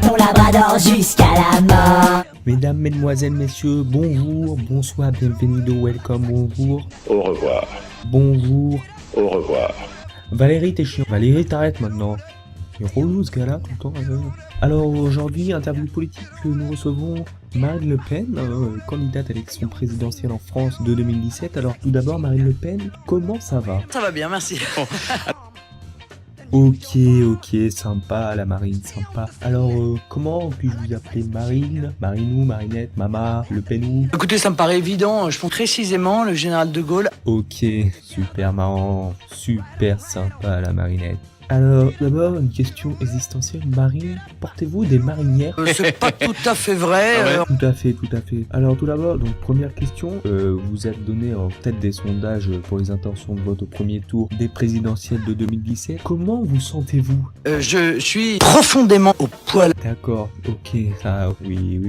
ton labrador jusqu'à la mort. Mesdames, mesdemoiselles, messieurs, bonjour, bonsoir, bienvenue, welcome, bonjour. Au revoir. Bonjour. Au revoir. Valérie, t'es chiant. Valérie, t'arrêtes maintenant. C'est relou ce gars-là tout le temps. Alors aujourd'hui, interview politique, nous recevons Marine Le Pen, candidate à l'élection présidentielle en France de 2017. Alors tout d'abord, Marine Le Pen, comment ça va? Ça va bien, merci. Ok, sympa la Marine, sympa. Alors comment puis-je vous appeler Marine? Marinou, Marinette, Mama, Le Penou? Écoutez, ça me paraît évident, je pense précisément le général de Gaulle. Ok, super marrant, super sympa la Marinette. Alors, d'abord, une question existentielle. Marine, portez-vous des marinières? C'est pas tout à fait vrai. Tout à fait. Alors, tout d'abord, donc, première question. Vous êtes donné en tête des sondages pour les intentions de vote au premier tour des présidentielles de 2017. Comment vous sentez-vous? Je suis profondément au poil. D'accord, ok, ça, oui.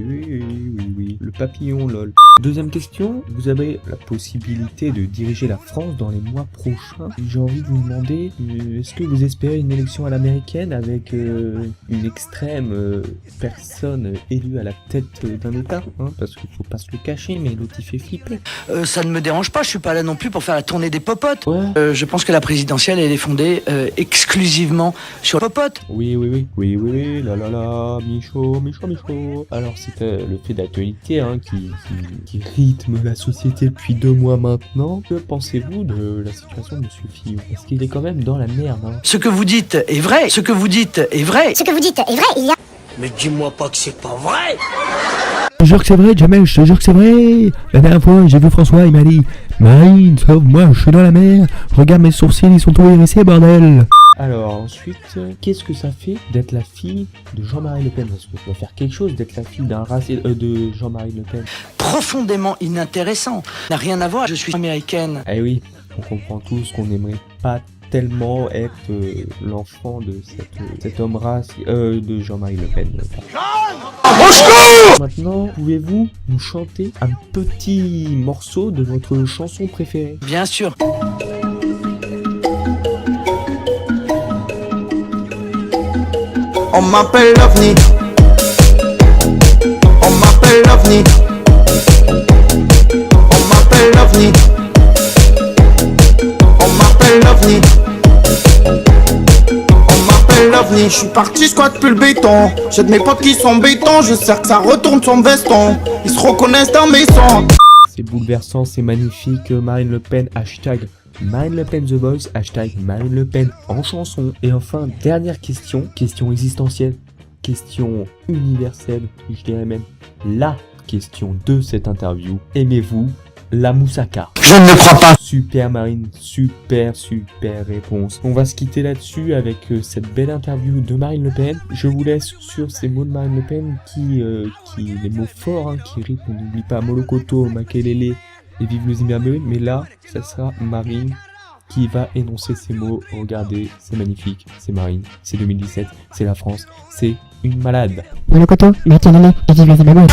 Le papillon, lol. Deuxième question. Vous avez la possibilité de diriger la France dans les mois prochains. J'ai envie de vous demander, est-ce que vous espérez une élection à l'américaine avec une extrême personne élue à la tête d'un État, hein, parce qu'il faut pas se le cacher, mais l'autre il fait flipper. Ça ne me dérange pas, je suis pas là non plus pour faire la tournée des popotes. Ouais. Je pense que la présidentielle elle est fondée exclusivement sur les popotes. Oui, la, Michaud. Alors c'est le fait d'actualité hein, qui rythme la société depuis 2 mois maintenant. Que pensez-vous de la situation de Monsieur Fillon? Est-ce qu'il est quand même dans la merde hein? Ce que vous dites est vrai, il y a... Mais dis-moi pas que c'est pas vrai. Je te jure que c'est vrai, Jamel, je te jure que c'est vrai. La dernière fois, j'ai vu François, il m'a dit Marine, sauve-moi, je suis dans la mer. Regarde mes sourcils, ils sont tout hérissés, bordel. Alors ensuite, qu'est-ce que ça fait d'être la fille de Jean-Marie Le Pen? Parce que ça doit faire quelque chose d'être la fille d'un raciste de Jean-Marie Le Pen. Profondément inintéressant. N'a rien à voir, je suis américaine. Eh oui, on comprend tous qu'on n'aimerait pas tellement être l'enfant de cet homme de Jean-Marie Le Pen. Maintenant, pouvez-vous nous chanter un petit morceau de votre chanson préférée? Bien sûr. On m'appelle l'OVNI. On m'appelle l'OVNI. On m'appelle l'OVNI. On m'appelle l'OVNI. On m'appelle l'OVNI. Je suis parti, squatte plus le béton. J'ai de mes potes qui sont béton. Je sais que ça retourne son veston. Ils se reconnaissent dans mes sons. C'est bouleversant, c'est magnifique. Marine Le Pen, hashtag Marine Le Pen The Voice, hashtag Marine Le Pen en chanson. Et enfin, dernière question, question existentielle, question universelle, je dirais même la question de cette interview. Aimez-vous la moussaka? Je ne le crois pas. Super Marine, super réponse. On va se quitter là-dessus avec cette belle interview de Marine Le Pen. Je vous laisse sur ces mots de Marine Le Pen qui les mots forts, hein, qui rythment. On n'oublie pas Molokoto, Makelele et vive le Zimbabwe. Mais là, ça sera Marine qui va énoncer ces mots. Regardez, c'est magnifique, c'est Marine, c'est 2017, c'est la France, c'est une malade. Molokoto, Makelele et vive le Zimbabwe.